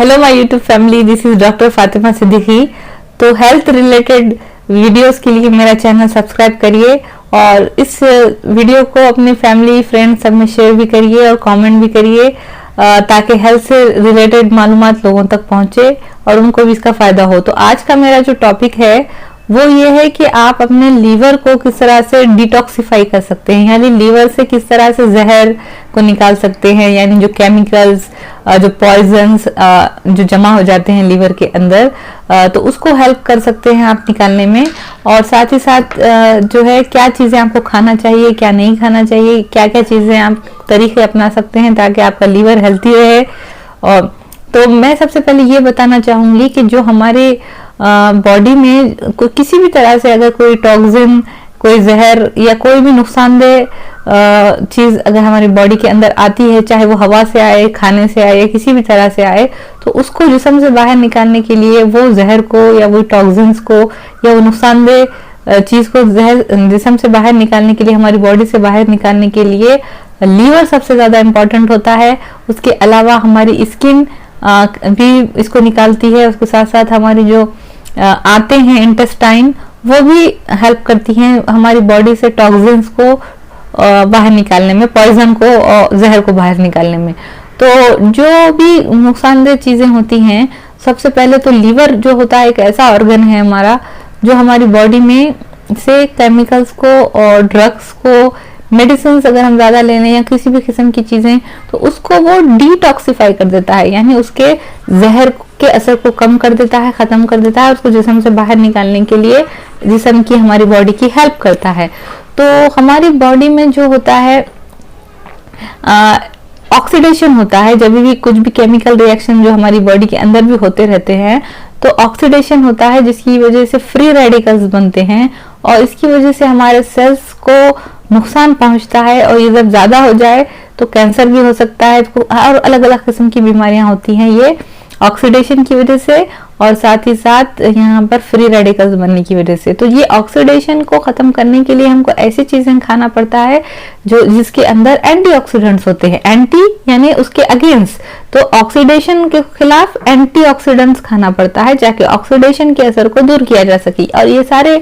Hello my YouTube family, this is doctor Fatima Siddiqui. तो health related videos के लिए मेरा चैनल सब्सक्राइब करिए और इस वीडियो को अपने फैमिली फ्रेंड सब में शेयर भी करिए और कमेंट भी करिए ताकि हेल्थ से रिलेटेड मालूमात लोगों तक पहुंचे और उनको भी इसका फायदा हो। तो आज का मेरा जो टॉपिक है वो ये है कि आप अपने लीवर को किस तरह से डिटॉक्सिफाई कर सकते हैं, यानी लीवर से किस तरह से जहर को निकाल सकते हैं, यानी जो केमिकल्स जो पॉइजन्स जो जमा हो जाते हैं लीवर के अंदर, तो उसको हेल्प कर सकते हैं आप निकालने में। और साथ ही साथ जो है क्या चीजें आपको खाना चाहिए, क्या नहीं खाना चाहिए, क्या क्या चीजें आप तरीके अपना सकते हैं ताकि आपका लीवर हेल्थी रहे। और तो मैं सबसे पहले ये बताना चाहूंगी कि जो हमारे बॉडी में किसी भी तरह से अगर कोई टॉक्सिन, कोई जहर या कोई भी नुकसानदेह चीज अगर हमारी बॉडी के अंदर आती है, चाहे वो हवा से आए, खाने से आए या किसी भी तरह से आए, तो उसको जिस्म से बाहर निकालने के लिए, वो जहर को या वो टॉक्सिन्स को या वो नुकसानदेह चीज को जहर जिस्म से बाहर निकालने के लिए, हमारी बॉडी से बाहर निकालने के लिए लीवर सबसे ज्यादा इम्पोर्टेंट होता है। उसके अलावा हमारी स्किन भी इसको निकालती है। उसके साथ साथ हमारी जो आते हैं इंटेस्टाइन, वो भी हेल्प करती हैं हमारी बॉडी से टॉक्सिन्स को बाहर निकालने में, पॉइजन को और जहर को बाहर निकालने में। तो जो भी नुकसानदेह चीजें होती हैं, सबसे पहले तो लीवर जो होता है एक ऐसा ऑर्गन है हमारा जो हमारी बॉडी में से केमिकल्स को और ड्रग्स को, मेडिसिन अगर हम ज्यादा ले लें या किसी भी किस्म की चीजें, तो उसको वो डिटॉक्सिफाई कर देता है, यानी उसके जहर के असर को कम कर देता है, खत्म कर देता है। उसको जिस्म से बाहर निकालने के लिए जिस्म की, हमारी बॉडी की हेल्प करता है। तो हमारी बॉडी में जो होता है ऑक्सीडेशन होता है, जब भी कुछ भी केमिकल रिएक्शन जो हमारी बॉडी के अंदर भी होते रहते हैं, तो ऑक्सीडेशन होता है जिसकी वजह से फ्री रेडिकल्स बनते हैं और इसकी वजह से हमारे सेल्स को नुकसान पहुंचता है। और ये जब ज्यादा हो जाए तो कैंसर भी हो सकता है और अलग अलग किस्म की बीमारियां होती हैं ये ऑक्सीडेशन की वजह से, और साथ ही साथ यहाँ पर फ्री रेडिकल्स बनने की वजह से। तो ये ऑक्सीडेशन को खत्म करने के लिए हमको ऐसी चीजें खाना पड़ता है जो जिसके अंदर एंटीऑक्सीडेंट्स होते हैं। एंटी यानी उसके अगेंस्ट, तो ऑक्सीडेशन के खिलाफ एंटीऑक्सीडेंट्स खाना पड़ता है ताकि ऑक्सीडेशन के असर को दूर किया जा सके। और ये सारे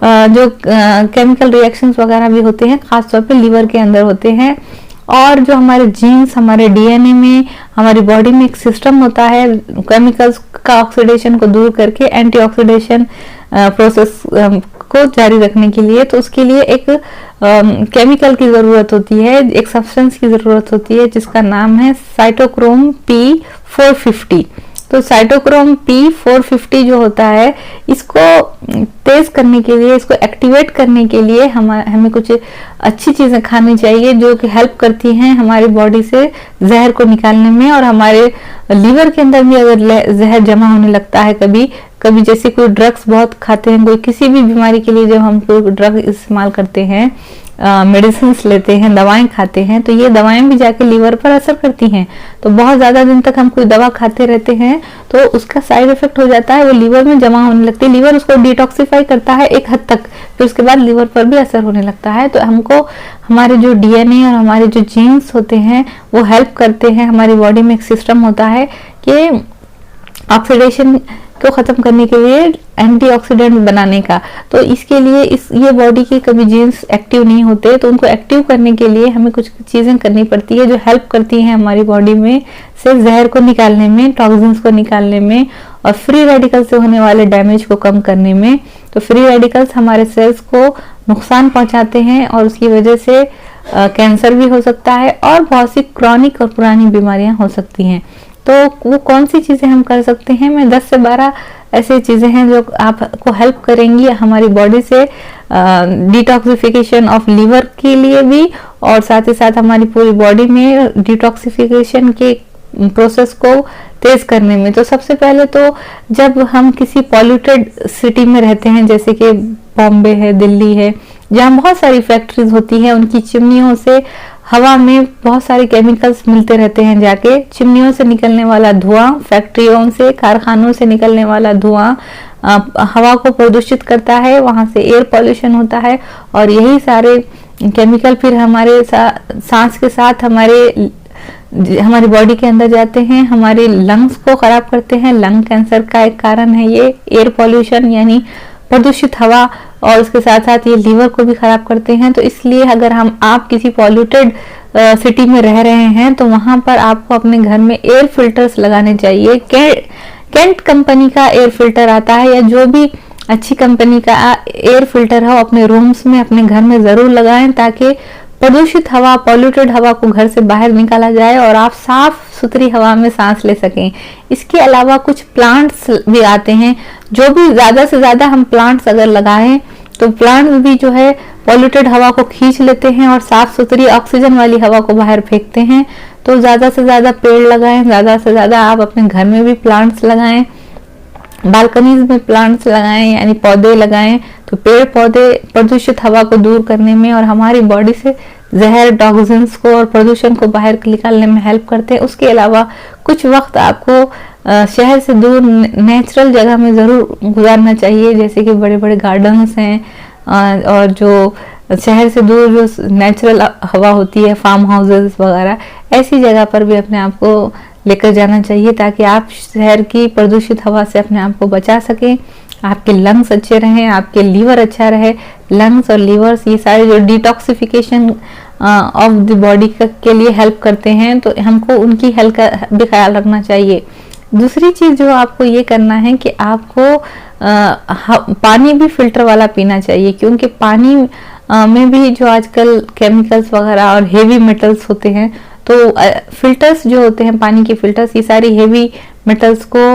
जो केमिकल रिएक्शंस वगैरह भी होते हैं, खासतौर पे लीवर के अंदर होते हैं। और जो हमारे जीन्स, हमारे डीएनए में, हमारी बॉडी में एक सिस्टम होता है केमिकल्स का ऑक्सीडेशन को दूर करके एंटीऑक्सीडेशन प्रोसेस को जारी रखने के लिए। तो उसके लिए एक केमिकल की जरूरत होती है, एक सब्सटेंस की जरूरत होती है जिसका नाम है साइटोक्रोम P450। तो साइटोक्रोम P450 जो होता है, इसको तेज करने के लिए, इसको एक्टिवेट करने के लिए हमें कुछ अच्छी चीजें खानी चाहिए जो कि हेल्प करती हैं हमारी बॉडी से जहर को निकालने में। और हमारे लीवर के अंदर भी अगर जहर जमा होने लगता है कभी कभी, जैसे कोई ड्रग्स बहुत खाते हैं, कोई किसी भी बीमारी के लिए जब हम कोई ड्रग इस्तेमाल करते हैं, मेडिसिन लेते हैं, दवाएं खाते हैं, तो ये दवाएं भी जाके लीवर पर असर करती हैं। तो बहुत ज्यादा दिन तक हम कोई दवा खाते रहते हैं तो उसका साइड इफेक्ट हो जाता है, वो लीवर में जमा होने लगती है। लीवर उसको डिटॉक्सिफाई करता है एक हद तक, फिर उसके बाद लीवर पर भी असर होने लगता है। तो हमको हमारे जो डीएनए और हमारे जो जीन्स होते हैं वो हेल्प करते हैं। हमारी बॉडी में एक सिस्टम होता है कि ऑक्सीडेशन को खत्म करने के लिए, एंटीऑक्सीडेंट बनाने का। तो इसके लिए ये बॉडी के कभी जीन्स एक्टिव नहीं होते, तो उनको एक्टिव करने के लिए हमें कुछ चीजें करनी पड़ती है जो हेल्प करती हैं हमारी बॉडी में से जहर को निकालने में, टॉक्सिन्स को निकालने में और फ्री रेडिकल से होने वाले डैमेज को कम करने में। तो फ्री रेडिकल्स हमारे सेल्स को नुकसान पहुंचाते हैं और उसकी वजह से कैंसर भी हो सकता है और बहुत सी क्रॉनिक और पुरानी बीमारियां हो सकती हैं। तो वो कौन सी चीजें हम कर सकते हैं, मैं 10 से 12 ऐसी चीजें हैं जो आपको हेल्प करेंगी हमारी बॉडी से डिटॉक्सिफिकेशन ऑफ लीवर के लिए भी, और साथ ही साथ हमारी पूरी बॉडी में डिटॉक्सिफिकेशन के प्रोसेस को तेज करने में। तो सबसे पहले तो जब हम किसी पॉल्यूटेड सिटी में रहते हैं, जैसे कि बॉम्बे है, दिल्ली है, जहाँ बहुत सारी फैक्ट्रीज होती हैं, उनकी चिमनियों से हवा में बहुत सारे केमिकल्स मिलते रहते हैं। जाके चिमनियों से निकलने वाला धुआं, फैक्ट्रियों से, कारखानों से निकलने वाला धुआं हवा को प्रदूषित करता है, वहां से एयर पॉल्यूशन होता है और यही सारे केमिकल फिर हमारे सांस के साथ हमारे हमारी बॉडी के अंदर जाते हैं, हमारे लंग्स को खराब करते हैं। लंग कैंसर का एक कारण है ये एयर पॉल्यूशन यानी प्रदूषित हवा, और उसके साथ साथ ये लीवर को भी खराब करते हैं। तो इसलिए अगर आप किसी पॉल्यूटेड सिटी में रह रहे हैं तो वहां पर आपको अपने घर में एयर फिल्टर्स लगाने चाहिए। केंट कंपनी का एयर फिल्टर आता है, या जो भी अच्छी कंपनी का एयर फिल्टर हो अपने रूम्स में, अपने घर में जरूर लगाएं, ताकि प्रदूषित हवा, पॉल्यूटेड हवा को घर से बाहर निकाला जाए और आप साफ सुथरी हवा में सांस ले सकें। इसके अलावा कुछ प्लांट्स भी आते हैं, जो भी ज्यादा से ज्यादा हम प्लांट्स अगर लगाएं तो प्लांट्स भी जो है पॉल्यूटेड हवा को खींच लेते हैं और साफ सुथरी ऑक्सीजन वाली हवा को बाहर फेंकते हैं। तो ज्यादा से ज्यादा पेड़ लगाएं, ज्यादा से ज्यादा आप अपने घर में भी प्लांट्स लगाएं, बालकनीज में प्लांट्स लगाएं यानी पौधे लगाएं। तो पेड़ पौधे प्रदूषित हवा को दूर करने में और हमारी बॉडी से जहर, टॉक्सिन्स को और प्रदूषण को बाहर निकालने में हेल्प करते हैं। उसके अलावा कुछ वक्त आपको शहर से दूर नेचुरल जगह में जरूर गुजारना चाहिए, जैसे कि बड़े बड़े गार्डन्स हैं और जो शहर से दूर जो नेचुरल हवा होती है, फार्म हाउसेस वगैरह, ऐसी जगह पर भी अपने आप को लेकर जाना चाहिए ताकि आप शहर की प्रदूषित हवा से अपने आप को बचा सकें, आपके लंग्स अच्छे रहें, आपके लीवर अच्छा रहे। लंग्स और लीवर्स ये सारे जो डिटॉक्सिफिकेशन ऑफ द बॉडी के लिए हेल्प करते हैं, तो हमको उनकी हेल्थ का भी ख्याल रखना चाहिए। दूसरी चीज जो आपको ये करना है कि आपको पानी भी फिल्टर वाला पीना चाहिए, क्योंकि पानी में भी जो आजकल केमिकल्स वगैरह और हेवी मेटल्स होते हैं, तो फिल्टर्स जो होते हैं पानी के फिल्टर्स, ये सारी हेवी मेटल्स को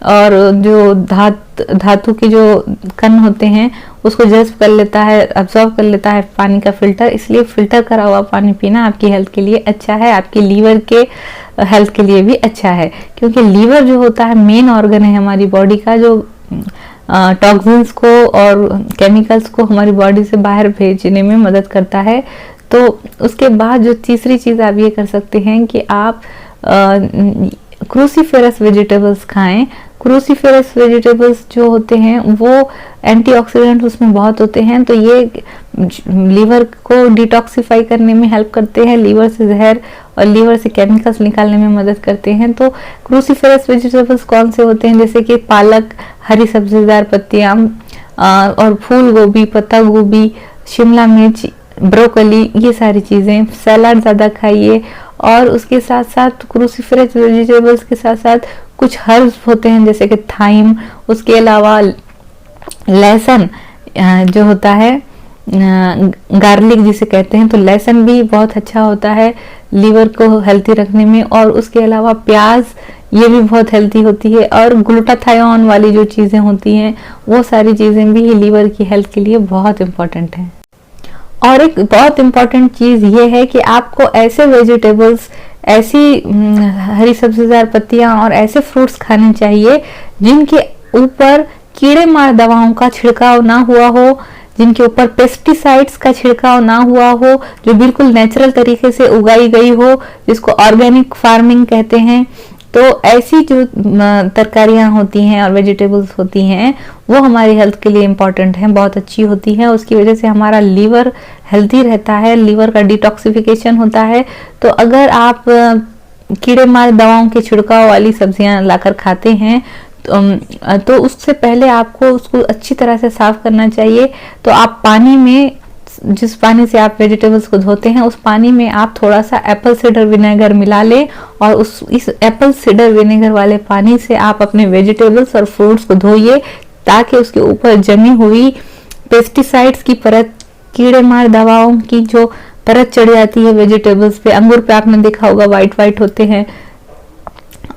और जो धातु के जो कण होते हैं उसको जज्ब कर लेता है, अब्सॉर्ब कर लेता है पानी का फिल्टर। इसलिए फिल्टर करा हुआ पानी पीना आपकी हेल्थ के लिए अच्छा है, आपके लीवर के हेल्थ के लिए भी अच्छा है, क्योंकि लीवर जो होता है मेन ऑर्गन है हमारी बॉडी का, जो टॉक्सिन्स को और केमिकल्स को हमारी बॉडी से बाहर भेजने में मदद करता है। तो उसके बाद जो तीसरी चीज आप ये कर सकते हैं कि आप क्रूसीफेरस वेजिटेबल्स खाएं। क्रूसीफेरस वेजिटेबल्स जो होते हैं वो एंटीऑक्सीडेंट उसमें बहुत होते हैं, तो ये लीवर को डिटॉक्सिफाई करने में हेल्प करते हैं, लीवर से जहर और लीवर से केमिकल्स निकालने में मदद करते हैं। तो क्रूसीफेरस वेजिटेबल्स कौन से होते हैं, जैसे कि पालक, हरी सब्जीदार पत्तियां और फूल गोभी, पत्ता गोभी, शिमला मिर्च, ब्रोकली, ये सारी चीजें। सलाद ज्यादा खाइए, और उसके साथ साथ क्रूसीफेरस वेजिटेबल्स के साथ साथ कुछ हर्ब्स होते हैं जैसे कि थाइम, उसके अलावा लहसुन जो होता है गार्लिक जिसे कहते हैं, तो लहसुन भी बहुत अच्छा होता है लीवर को हेल्थी रखने में। और उसके अलावा प्याज, ये भी बहुत हेल्थी होती है। और ग्लूटाथायोन वाली जो चीजें होती हैं वो सारी चीजें भी लीवर की हेल्थ के लिए बहुत इंपॉर्टेंट हैं। और एक बहुत इंपॉर्टेंट चीज ये है कि आपको ऐसे वेजिटेबल्स, ऐसी हरी सब्जीदार पत्तियां और ऐसे फ्रूट्स खाने चाहिए जिनके ऊपर कीड़े मार दवाओं का छिड़काव ना हुआ हो, जिनके ऊपर पेस्टिसाइड्स का छिड़काव ना हुआ हो, जो बिल्कुल नेचुरल तरीके से उगाई गई हो, जिसको ऑर्गेनिक फार्मिंग कहते हैं। तो ऐसी जो तरकारियां होती हैं और वेजिटेबल्स होती हैं वो हमारी हेल्थ के लिए इम्पॉर्टेंट हैं, बहुत अच्छी होती हैं। उसकी वजह से हमारा लीवर हेल्थी रहता है, लीवर का डिटॉक्सिफिकेशन होता है। तो अगर आप कीड़े मार दवाओं के छिड़काव वाली सब्जियां लाकर खाते हैं तो उससे पहले आपको उसको अच्छी तरह से साफ करना चाहिए। तो आप पानी में, जिस पानी से आप वेजिटेबल्स को धोते हैं, उस पानी में आप थोड़ा सा एप्पल साइडर विनेगर मिला लें, और इस एप्पल साइडर विनेगर वाले पानी से आप अपने वेजिटेबल्स और फ्रूट्स को धोइए, ताकि उसके ऊपर जमी हुई पेस्टिसाइड्स की परत, कीड़े मार दवाओं की जो परत चढ़ जाती है वेजिटेबल्स पे, अंगूर पे आपने देखा होगा वाइट वाइट होते हैं,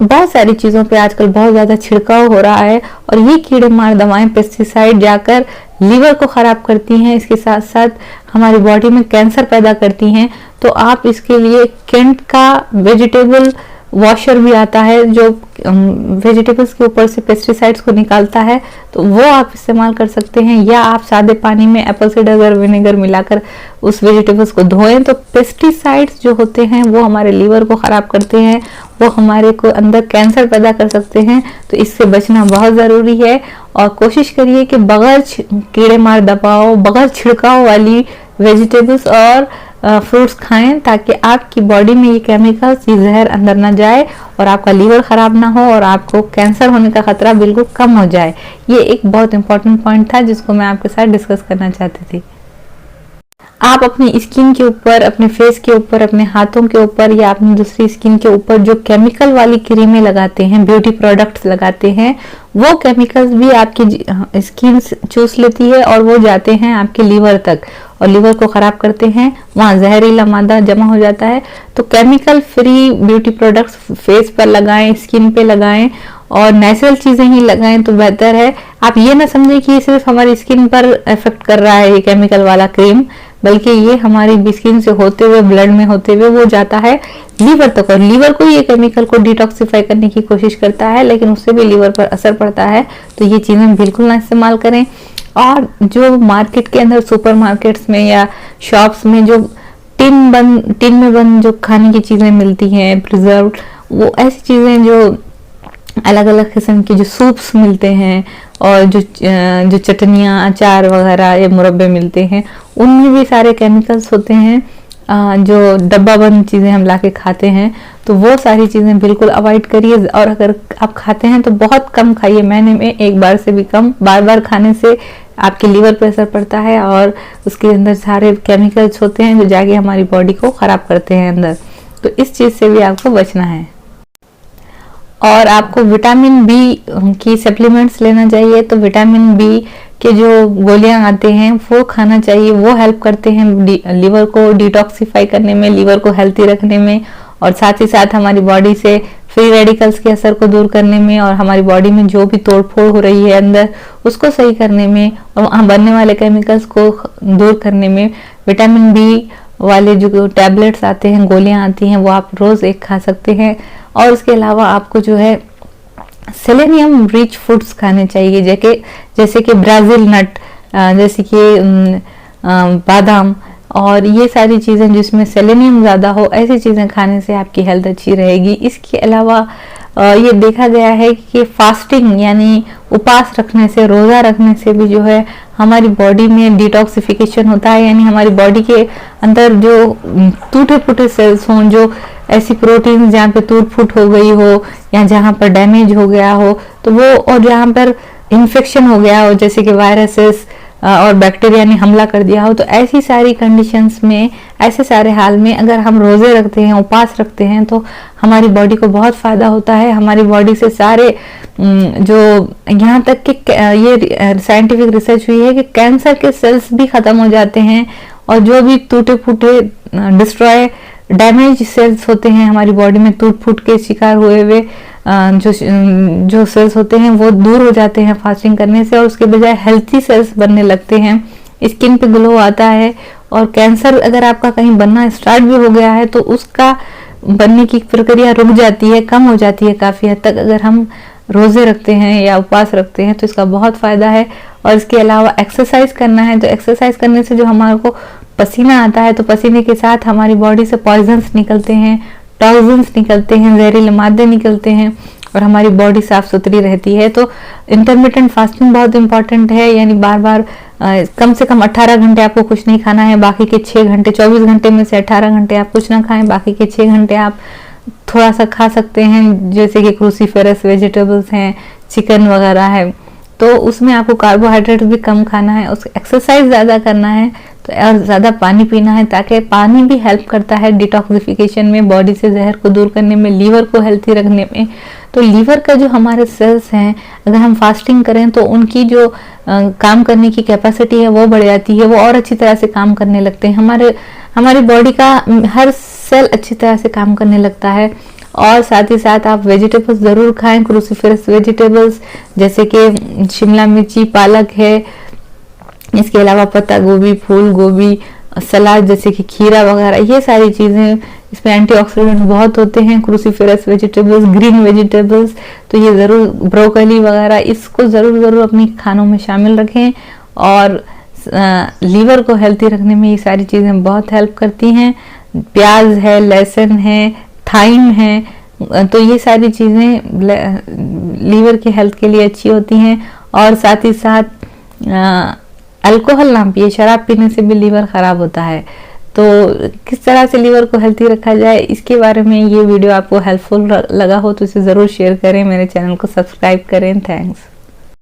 बहुत सारी चीजों पे आजकल बहुत ज्यादा छिड़काव हो रहा है, और ये कीड़े मार दवाएं, पेस्टिसाइड जाकर लीवर को खराब करती हैं, इसके साथ साथ हमारी बॉडी में कैंसर पैदा करती हैं। तो आप इसके लिए केंट का वेजिटेबल वॉशर भी आता है जो वेजिटेबल्स के ऊपर से पेस्टिसाइड्स को निकालता है, तो वो आप इस्तेमाल कर सकते हैं। या आप सादे पानी में एप्पल साइडर विनेगर मिलाकर उस वेजिटेबल्स को धोएं। तो पेस्टिसाइड्स जो होते हैं वो हमारे लीवर को खराब करते हैं, वो हमारे को अंदर कैंसर पैदा कर सकते हैं, तो इससे बचना बहुत जरूरी है। और कोशिश करिए कि बगैर कीड़े मार दवाओं, बगैर छिड़काव वाली वेजिटेबल्स और फ्रूट्स खाएं ताकि आपकी बॉडी में ये केमिकल्स, ये जहर अंदर ना जाए और आपका लीवर खराब ना हो और आपको कैंसर होने का खतरा बिल्कुल कम हो जाए। ये एक बहुत इंपॉर्टेंट पॉइंट था जिसको मैं आपके साथ डिस्कस करना चाहती थी। आप अपनी स्किन के ऊपर, अपने फेस के ऊपर, अपने हाथों के ऊपर या अपनी दूसरी स्किन के ऊपर जो केमिकल वाली क्रीमें लगाते हैं, ब्यूटी प्रोडक्ट्स लगाते हैं, वो केमिकल्स भी आपकी स्किन चूस लेती है और वो जाते हैं आपके लीवर तक और लीवर को खराब करते हैं, वहाँ जहरीला मादा जमा हो जाता है। तो chemical free beauty products face पर लगाएं, स्किन पे लगाएं और नेचुरल चीजें ही लगाएं तो बेहतर है। आप ये ना समझें कि ये सिर्फ हमारी स्किन पर इफेक्ट कर रहा है ये केमिकल वाला क्रीम, बल्कि ये हमारी स्किन से होते हुए, ब्लड में होते हुए वो जाता है लीवर तक और लीवर को ये केमिकल को डिटॉक्सिफाई करने की कोशिश करता है, लेकिन उससे भी लीवर पर असर पड़ता है। तो ये चीजें बिल्कुल ना इस्तेमाल करें। और जो मार्केट के अंदर, सुपर मार्केट्स में या शॉप्स में जो टिन में बंद जो खाने की चीजें मिलती हैं, प्रिजर्व, वो ऐसी चीजें जो अलग अलग किस्म के जो सूप्स मिलते हैं और जो चटनियाँ, अचार वगैरह या मुरब्बे मिलते हैं, उनमें भी सारे केमिकल्स होते हैं। जो डब्बा बंद चीज़ें हम लाके खाते हैं, तो वो सारी चीज़ें बिल्कुल अवॉइड करिए। और अगर आप खाते हैं तो बहुत कम खाइए, महीने में एक बार से भी कम। बार बार खाने से आपके लीवर पर असर पड़ता है और उसके अंदर सारे केमिकल्स होते हैं जो जाके हमारी बॉडी को ख़राब करते हैं अंदर। तो इस चीज़ से भी आपको बचना है। और आपको विटामिन बी की सप्लीमेंट्स लेना चाहिए। तो विटामिन बी के जो गोलियां आते हैं वो खाना चाहिए, वो हेल्प करते हैं लीवर को डिटॉक्सिफाई करने में, लीवर को हेल्थी रखने में और साथ ही साथ हमारी बॉडी से फ्री रेडिकल्स के असर को दूर करने में और हमारी बॉडी में जो भी तोड़फोड़ हो रही है अंदर उसको सही करने में और वहाँ बनने वाले केमिकल्स को दूर करने में विटामिन बी वाले जो टैबलेट्स आते हैं, गोलियां आती हैं, वो आप रोज एक खा सकते हैं। और उसके अलावा आपको जो है सेलेनियम रिच फूड्स खाने चाहिए, जैसे कि ब्राजील नट, जैसे कि बादाम और ये सारी चीज़ें जिसमें सेलेनियम ज़्यादा हो, ऐसी चीज़ें खाने से आपकी हेल्थ अच्छी रहेगी। इसके अलावा ये देखा गया है कि फास्टिंग यानी उपवास रखने से, रोज़ा रखने से भी जो है हमारी बॉडी में डिटॉक्सिफिकेशन होता है, यानी हमारी बॉडी के अंदर जो टूटे फूटे सेल्स हों, जो ऐसी प्रोटीन जहाँ पे टूट फूट हो गई हो या जहाँ पर डैमेज हो गया हो, तो वो, और जहाँ पर इन्फेक्शन हो गया हो जैसे कि वायरसेस और बैक्टीरिया ने हमला कर दिया हो, तो ऐसी सारी कंडीशंस में, ऐसे सारे हाल में अगर हम रोजे रखते हैं, उपवास रखते हैं, तो हमारी बॉडी को बहुत फायदा होता है। हमारी बॉडी से सारे जो, यहाँ तक कि ये साइंटिफिक रिसर्च हुई है कि कैंसर के सेल्स भी खत्म हो जाते हैं और जो भी टूटे फूटे डिस्ट्रॉय डैमेज सेल्स होते हैं हमारी बॉडी में, टूट फूट के शिकार हुए हुए जो सेल्स होते हैं वो दूर हो जाते हैं फास्टिंग करने से और उसके बजाय हेल्थी सेल्स बनने लगते हैं। स्किन पे ग्लो आता है और कैंसर अगर आपका कहीं बनना स्टार्ट भी हो गया है तो उसका बनने की प्रक्रिया रुक जाती है, कम हो जाती है काफ़ी हद तक अगर हम रोजे रखते हैं या उपवास रखते हैं, तो इसका बहुत फायदा है। और इसके अलावा एक्सरसाइज करना है, तो एक्सरसाइज करने से जो हमारे को पसीना आता है, तो पसीने के साथ हमारी बॉडी से पॉइजन्स निकलते हैं, टॉक्सिन्स निकलते हैं, जहरीले मादे निकलते हैं और हमारी बॉडी साफ सुथरी रहती है। तो इंटरमिटेंट फास्टिंग बहुत इंपॉर्टेंट है, यानी बार बार कम से कम 18 घंटे आपको कुछ नहीं खाना है, बाकी के 6 घंटे, 24 घंटे में से 18 घंटे आप कुछ ना खाएं, बाकी के 6 घंटे आप थोड़ा सा खा सकते हैं, जैसे कि क्रूसीफेरस वेजिटेबल्स हैं, चिकन वगैरह है, तो उसमें आपको कार्बोहाइड्रेट भी कम खाना है। उस एक्सरसाइज ज़्यादा करना है तो और ज़्यादा पानी पीना है, ताकि पानी भी हेल्प करता है डिटॉक्सिफिकेशन में, बॉडी से जहर को दूर करने में, लीवर को हेल्थी रखने में। तो लीवर का जो हमारे सेल्स हैं, अगर हम फास्टिंग करें तो उनकी जो काम करने की कैपेसिटी है वो बढ़ जाती है, वो और अच्छी तरह से काम करने लगते हैं। हमारी बॉडी का हर सेल अच्छी तरह से काम करने लगता है। और साथ ही साथ आप वेजिटेबल्स ज़रूर खाएं, क्रूसीफेरस वेजिटेबल्स जैसे कि शिमला मिर्ची, पालक है, इसके अलावा पत्ता गोभी, फूल गोभी, सलाद जैसे कि खीरा वगैरह, ये सारी चीज़ें, इसमें एंटीऑक्सीडेंट बहुत होते हैं। क्रूसीफेरस वेजिटेबल्स, ग्रीन वेजिटेबल्स, तो ये ज़रूर, ब्रोकली वगैरह, इसको ज़रूर अपनी खानों में शामिल रखें। और लीवर को हेल्थी रखने में ये सारी चीज़ें बहुत हेल्प करती हैं। प्याज है, लहसुन है, थाइम है, तो ये सारी चीज़ें लीवर की हेल्थ के लिए अच्छी होती हैं। और साथ ही साथ अल्कोहल ना पिए, शराब पीने से भी लीवर ख़राब होता है। तो किस तरह से लीवर को हेल्थी रखा जाए, इसके बारे में ये वीडियो आपको हेल्पफुल लगा हो तो इसे ज़रूर शेयर करें, मेरे चैनल को सब्सक्राइब करें। थैंक्स।